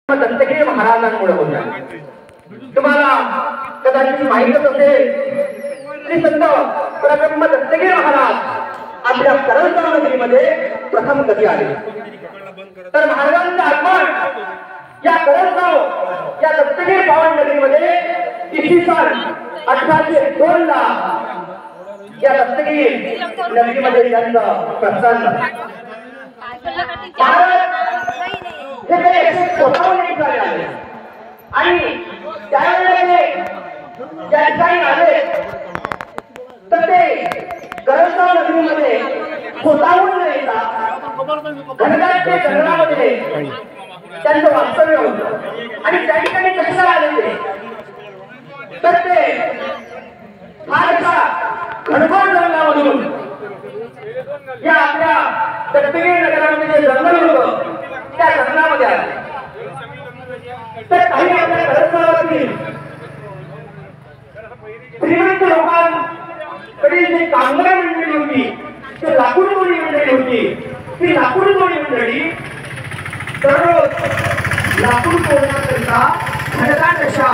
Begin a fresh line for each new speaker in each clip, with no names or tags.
दत्तगिरी महाराजांमुळे होत्या। तुम्हाला कदाचित माहितच असेल की संत परब्रह्म दत्तगिरी महाराज आपल्या करंजगाव नगरीमध्ये प्रथम कधी आले। तर महाराजांचं आगमन या करंजगाव या दत्तगिरी पावन नगरीमध्ये इसवी सन 1802 ला या दत्तगिरी नगरीमध्ये त्यांचं प्रस्थान झालं। आणि त्यावेळेला ज्या ठिकाणी आले तर ते करंजगाव नगरीमध्ये स्वतःहून न येता घनदाटच्या जंगलामध्ये त्यांचं वास्तव्य होतं। आणि त्या ठिकाणी कशाला आले ते तर ते फारशा घनघोर जंगलामधून या आपल्या दत्तगिरी नगरामध्ये जे जंगल होतं त्या जंगलामध्ये आले। तर काही आपल्या करंजगावातील श्रीमंत लोकांकडे जे कामगार मंडळी होती, ते लाकूड तोडी मंडळी होती, ती लाकूड तोडी मंडळी दररोज लाकूड तोडण्याकरिता घनदाट अशा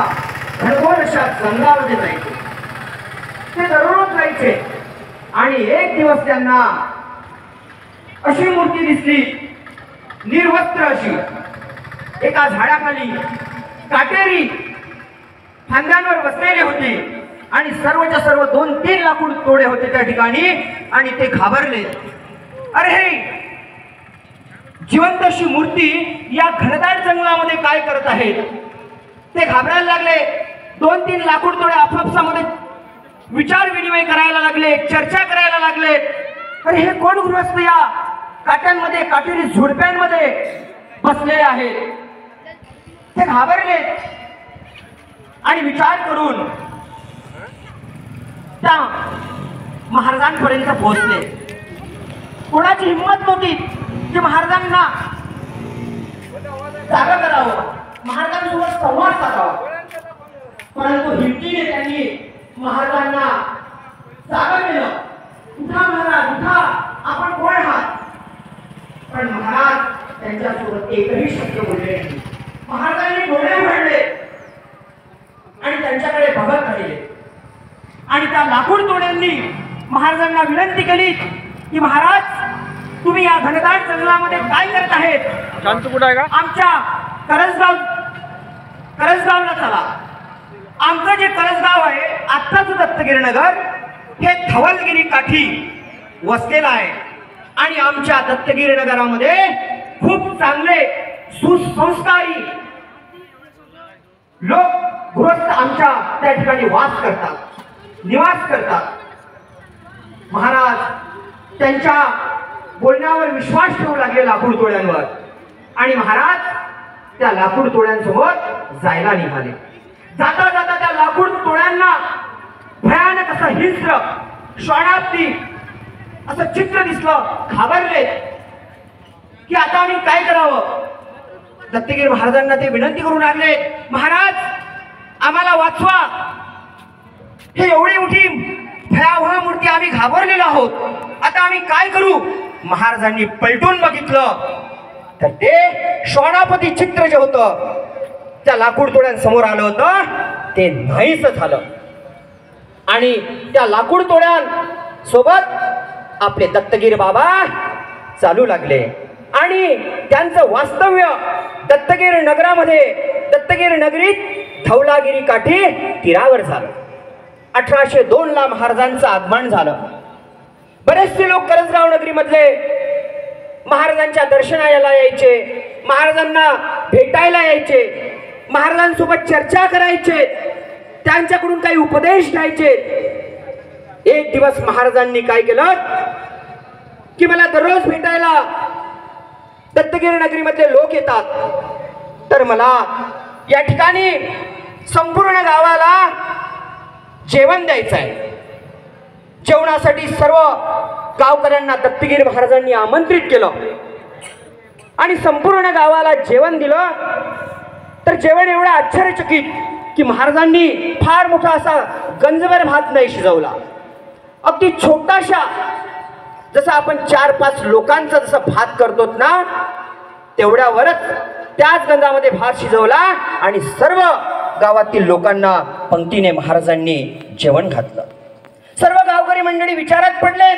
घनघोर अशा जंगलामध्ये जायचे। ते दररोज जायचे आणि एक दिवस त्यांना अशी मूर्ती दिसली, निर्वस्त्र अशी, एका झाडाखाली काटेरी फांद्यांवर बसलेले होते आणि सर्वच्या सर्व 2-3 लाकूड तोडे होते त्या ठिकाणी। आणि ते घाबरले, अरे हे जिवंत अशी मूर्ती या घनदाट जंगलामध्ये काय करत आहेत। ते घाबरायला लागले। 2-3 लाकूड तोडे आपापसामध्ये विचार विनिमय करायला लागले, चर्चा करायला लागले, अरे हे कोण गृहस्थ या काट्यांमध्ये काटेरी झुडप्यांमध्ये बसलेले आहेत। ते घाबरले आणि विचार करून त्या महाराजांपर्यंत पोहोचले। कोणाची हिंमत नव्हती की महाराजांना जागा करावं, महाराजांसोबत संवाद साधावा, परंतु हिमतीने त्यांनी महाराजांना जागा केलं। उठा महाराज उठा, आपण कोण आहात। पण महाराज त्यांच्यासोबत एकही शब्द बोलले नाही। महाराजांनी डोळे उघडले आणि त्यांच्याकडे बघत राहिले आणि त्या लाकूड तोड्यांनी महाराजांना विनंती केली की महाराज तुम्ही या घनदाट जंगलामध्ये काय करत आहेत।
शांत कुठं आहे का?
आमच्या करंजगावला चला। आमचं जे करंजगाव आहे आत्ताच दत्तगिरी नगर हे धवलगिरी काठी वसलेलं आहे आणि आमच्या दत्तगिरी नगरामध्ये खूप चांगले सुसंस्कारी लोक गृहस्थ आमच्या त्या ठिकाणी वास करतात, निवास करतात। महाराज त्यांच्या बोलण्यावर विश्वास ठेवू लागले लाकूड तोड्यांवर आणि महाराज त्या लाकूड तोड्यांसोबत जायला निघाले। जाता जाता त्या लाकूड तोड्यांना भयानक असं हिंस्र श्वानार्थी असं चित्र दिसलं। घाबरले की आता आम्ही काय करावं। दत्तगिरी महाराजांना ते विनंती करू लागले, महाराज आम्हाला वाचवा, हे एवढी मोठी भयावह मूर्ती, आम्ही घाबरलेलो आहोत, आता आम्ही काय करू। महाराजांनी पलटून बघितलं तर ते श्वानापती चित्र जे होतं त्या लाकूड तोड्यांसमोर आलं होतं ते नाहीच झालं आणि त्या लाकूड तोड्यांसोबत आपले दत्तगिरी बाबा चालू लागले आणि त्यांचं वास्तव्य दत्तगिरी नगरामध्ये दत्तगिरी नगरीत धवलागिरी काठी तीरावर झालं। 1802 ला महाराजांचं आगमन झालं। बरेचसे लोक करंजगाव नगरीमधले महाराजांच्या दर्शनाला यायचे, महाराजांना भेटायला यायचे, महाराजांसोबत चर्चा करायचे, त्यांच्याकडून काही उपदेश घ्यायचे। एक दिवस महाराजांनी काय केलं की मला दररोज भेटायला दत्तगिरी नगरीमधले लोक येतात, तर मला या ठिकाणी संपूर्ण गावाला जेवण द्यायचं आहे। जेवणासाठी सर्व गावकऱ्यांना दत्तगिरी महाराजांनी आमंत्रित केलं आणि संपूर्ण गावाला जेवण दिलं। तर जेवण एवढं आश्चर्यचकित की महाराजांनी फार मोठा असा गंजभर भात नाही शिजवला, अगदी छोटाशा, जसं आपण 4-5 लोकांचा जसं भात करतो ना तेवढ्यावरच त्याच गंजामध्ये भात शिजवला आणि सर्व गावातील लोकांना पंक्तीने महाराजांनी जेवण घातलं. सर्व गावकरी मंडळी विचारात पडले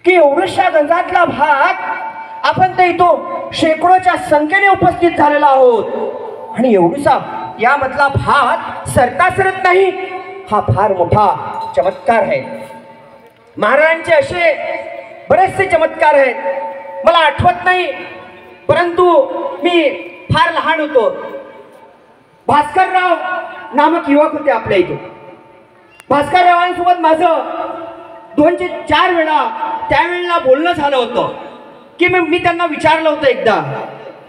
की एवढ्याशा गंजातला भात आपण तर इथं शेकडोच्या संख्येने उपस्थित झालेला आहोत आणि एवढसा यामधला भात सरता सरत नाही. हा फार मोठा चमत्कार आहे. महाराजांचे असे बरेचसे चमत्कार आहेत, मला आठवत नाही, परंतु मी फार लहान होतो. भास्करराव नामक युवक होते आपल्या इथे. भास्कररावांसोबत माझं 2 ते 4 वेळा त्यावेळेला बोलणं झालं होतं की मी त्यांना विचारलं होतं एकदा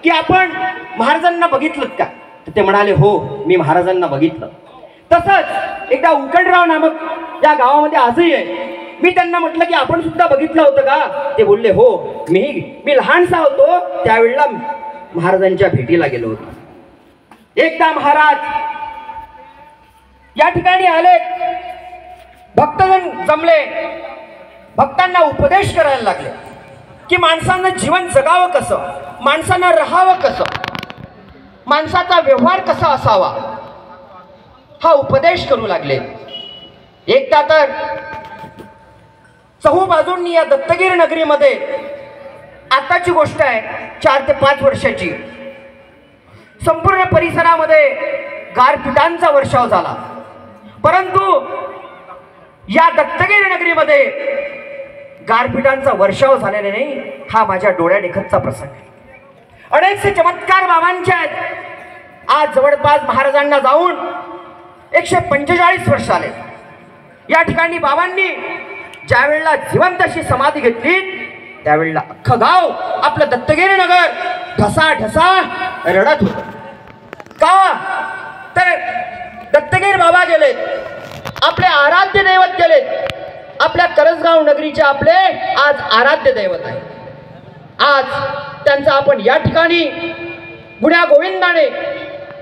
की आपण महाराजांना बघितलं का? तर ते म्हणाले हो, मी महाराजांना बघितलं. तसंच एकदा उकंडराव नामक या गावामध्ये आजही आहे. मी त्यांना म्हटलं की आपण सुद्धा बघितलं होतं का? ते बोलले हो, मी लहानसा होतो त्यावेळेला महाराजांच्या भेटीला गेलो होतो. एकदा महाराज या ठिकाणी आले, भक्तजन जमले, भक्तांना उपदेश करायला लागले की माणसानं जीवन जगावं कसं, माणसानं राहावं कसं, माणसाचा व्यवहार कसा असावा, हा उपदेश करू लागले. एकदा तर चहू बाजूंनी या दत्तगिरी नगरीमध्ये, आताची गोष्ट आहे 4 ते 5 वर्षाची, संपूर्ण परिसरामध्ये गारपिटांचा वर्षाव झाला. परंतु या दत्तगिरी नगरीमध्ये गारपिटांचा वर्षाव झालेला नाही, हा माझ्या डोळ्यादेखतचा प्रसंग आहे. अनेकसे चमत्कार बाबांचे आहेत. आज जवळपास महाराजांना जाऊन 145 वर्ष आले. या ठिकाणी बाबांनी ज्या वेळेला जिवंत अशी समाधी घेतली त्यावेळेला अख्खं गाव, आपलं दत्तगिरी नगर ढसा रडत होतं. का? तर दत्तगिरी बाबा गेलेत, आपले आराध्य दैवत गेलेत. आपल्या करंजगाव नगरीचे आपले आज आराध्य दैवत आहे. आज त्यांचा आपण या ठिकाणी गुण्या गोविंदाने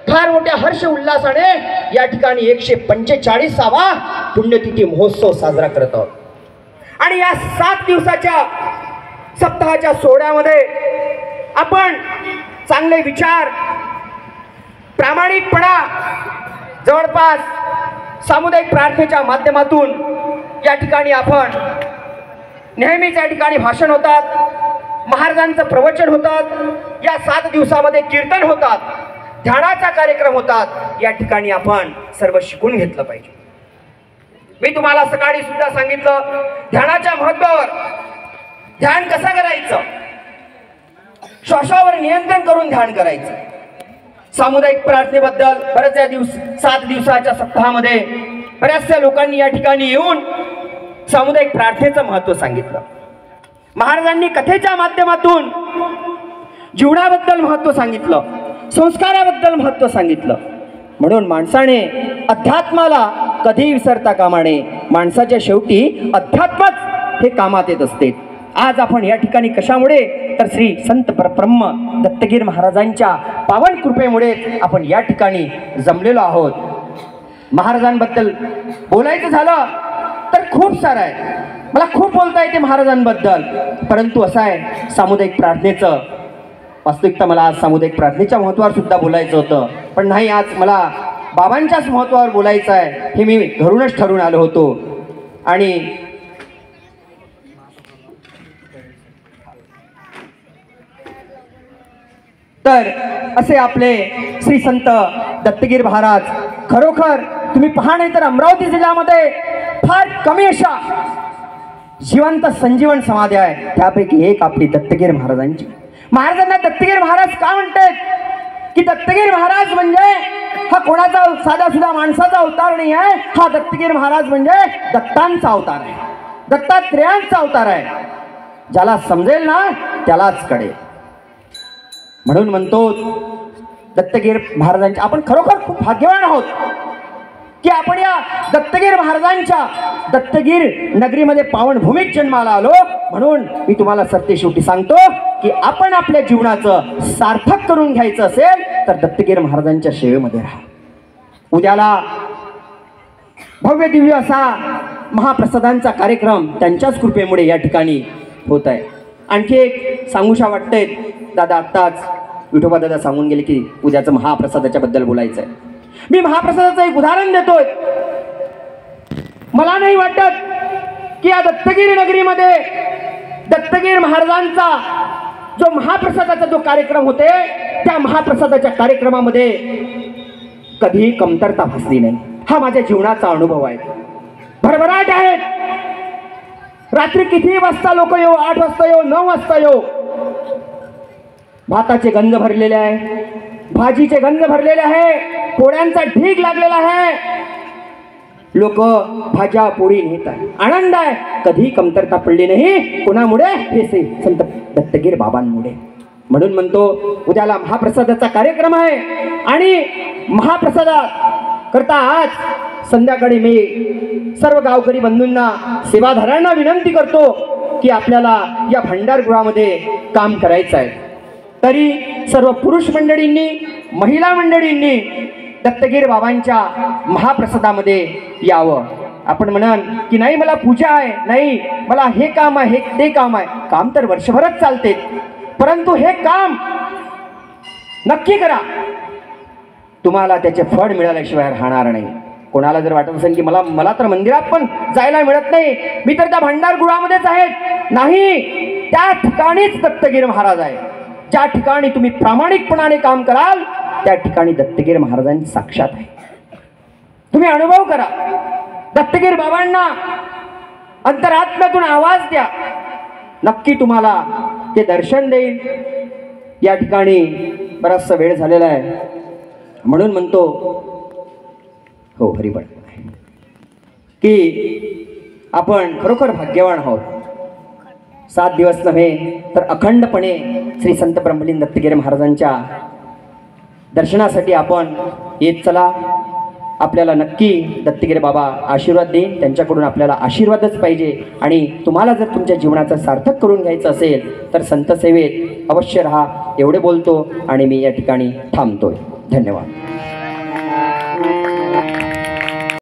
फार मोठ्या हर्ष उल्हासाने या ठिकाणी 145वा पुण्यतिथी महोत्सव साजरा करत आहोत. आणि या 7 दिवसाच्या सप्ताहाच्या सोहळ्यामध्ये आपण चांगले विचार, प्रामाणिकपणा, जवळपास सामुदायिक प्रार्थनेच्या माध्यमातून या ठिकाणी आपण नेहमीच या ठिकाणी भाषण होतात, महाराजांचं प्रवचन होतात, या 7 दिवसामध्ये कीर्तन होतात, ध्यानाचा कार्यक्रम होतात. या ठिकाणी आपण सर्व शिकून घेतलं पाहिजे. मी तुम्हाला सकाळी सुद्धा सांगितलं ध्यानाच्या महत्त्वावर. ध्यान कसं करायचं, श्वासावर नियंत्रण करून ध्यान करायचं. सामुदायिक प्रार्थनेबद्दल बऱ्याच 7 दिवसाच्या सप्ताहामध्ये बऱ्याचशा लोकांनी या ठिकाणी येऊन सामुदायिक प्रार्थनेचं महत्त्व सांगितलं. महाराजांनी कथेच्या माध्यमातून जीवनाबद्दल महत्त्व सांगितलं, संस्काराबद्दल महत्त्व सांगितलं. म्हणून माणसाने अध्यात्माला कधी विसरता कामा नये. माणसाच्या शेवटी अध्यात्मच हे कामात येत असते. आज आपण या ठिकाणी कशामुळे, तर श्री संत परब्रह्म दत्तगिरी महाराजांच्या पावन कृपेमुळे आपण या ठिकाणी जमलेलो आहोत. महाराजांबद्दल बोलायचं झालं तर खूप सारं आहे, मला खूप बोलता येते महाराजांबद्दल. परंतु असं आहे सामुदायिक प्रार्थनेचं, वास्तविकता मला आज सामुदायिक प्रार्थनेच्या महत्त्वावर सुद्धा बोलायचं होतं, पण नाही, आज मला बाबांच्याच महत्त्वावर बोलायचं आहे. हे मी घरूनच ठरवून आलो होतो. आणि तर असे आपले श्री संत दत्तगिरी महाराज, खरोखर तुम्ही पहा नाही तर अमरावती जिल्ह्यामध्ये फार कमी अशा जिवंत संजीवन समाध्या आहे. त्यापैकी एक आपली दत्तगिरी महाराजांची. महाराजांना दत्तगिरी महाराज का म्हणतात की दत्तगिरी महाराज म्हणजे हा कोणाचा साधा सुद्धा माणसाचा अवतार नाही आहे. हा दत्तगिरी महाराज म्हणजे दत्तांचा अवतार आहे, दत्तात्रेयांचा अवतार आहे. ज्याला समजेल ना त्यालाच कळेल. म्हणून म्हणतो दत्तगिरी महाराजांच्या आपण खरोखर खूप भाग्यवान आहोत की आपण या दत्तगिरी महाराजांच्या दत्तगिरी नगरीमध्ये पावनभूमीत जन्माला आलो. म्हणून मी तुम्हाला सरते शेवटी सांगतो की आपण आपल्या जीवनाचं सार्थक करून घ्यायचं असेल तर दत्तगिरी महाराजांच्या सेवेमध्ये राहा. उद्याला भव्य दिव्य असा महाप्रसादांचा कार्यक्रम त्यांच्याच कृपेमुळे या ठिकाणी होत आहे. आणखी एक सांगूशा वाटतंय दादा, आत्ताच
विठोबा दादा सांगून गेले की उद्याचं महाप्रसादाच्या बद्दल बोलायचं आहे. मी महाप्रसादाचं एक उदाहरण देतोय. मला नाही वाटत की या दत्तगिरी नगरीमध्ये दत्तगिरी महाराजांचा जो महाप्रसादाचा जो कार्यक्रम होते त्या महाप्रसादाच्या कार्यक्रमामध्ये कधीही कमतरता भासली नाही. हा माझ्या जीवनाचा अनुभव आहे. भरभराट आहेत. रात्री किती वाजता लोक येऊ, 8 वाजता येऊ, 9 वाजता येऊ, भाताचे गंज भरलेले आहे, भाजीचे गंज भरलेले आहे, पोळ्यांचा ढीग लागलेला आहे. लोक भाज्या पोळी नेतात. आनंद आहे. कधी कमतरता पडली नाही. कोणामुळे? हे संत दत्तगिरी बाबांमुळे. म्हणून म्हणतो उद्याला महाप्रसादाचा कार्यक्रम आहे आणि महाप्रसादा करता आज संध्याकाळी मी सर्व गावकरी बंधूंना सेवाधाऱ्यांना विनंती करतो की आपल्याला या भंडारगृहामध्ये काम करायचं आहे. तरी सर्व पुरुष मंडळींनी, महिला मंडळींनी दत्तगिरी बाबांच्या महाप्रसादामध्ये यावं. आपण म्हणाल की नाही मला पूजा आहे, नाही मला हे काम आहे, हे ते काम आहे. काम तर वर्षभरच चालते, परंतु हे काम नक्की करा. तुम्हाला त्याचे फळ मिळाल्याशिवाय राहणार नाही. कोणाला जर वाटत असेल की मला तर मंदिरात पण जायला मिळत नाही, मी तर त्या भंडारगृहामध्येच आहेत, नाही, त्या ठिकाणीच दत्तगिरी महाराज आहे. ज्या ठिकाणी तुम्ही प्रामाणिकपणाने काम कराल त्या ठिकाणी दत्तगिरी महाराजांची साक्षात आहे. तुम्ही अनुभव करा. दत्तगिरी बाबांना अंतरात्म्यातून आवाज द्या. नक्की तुम्हाला ते दर्शन देईल. या ठिकाणी बराचसा वेळ झालेला आहे म्हणून म्हणतो हो हरिबळ की आपण खरोखर भाग्यवान आहोत. 7 दिवस नव्हे तर अखंडपणे श्री संत ब्रह्मलीन दत्तगिरी महाराजांच्या दर्शनासाठी आपण येत चला. आपल्याला नक्की दत्तगिरी बाबा आशीर्वाद देईन. त्यांच्याकडून आपल्याला आशीर्वादच पाहिजे. आणि तुम्हाला जर तुमच्या जीवनाचं सार्थक करून घ्यायचं असेल तर संत सेवेत अवश्य राहा. एवढे बोलतो आणि मी या ठिकाणी थांबतोय. धन्यवाद.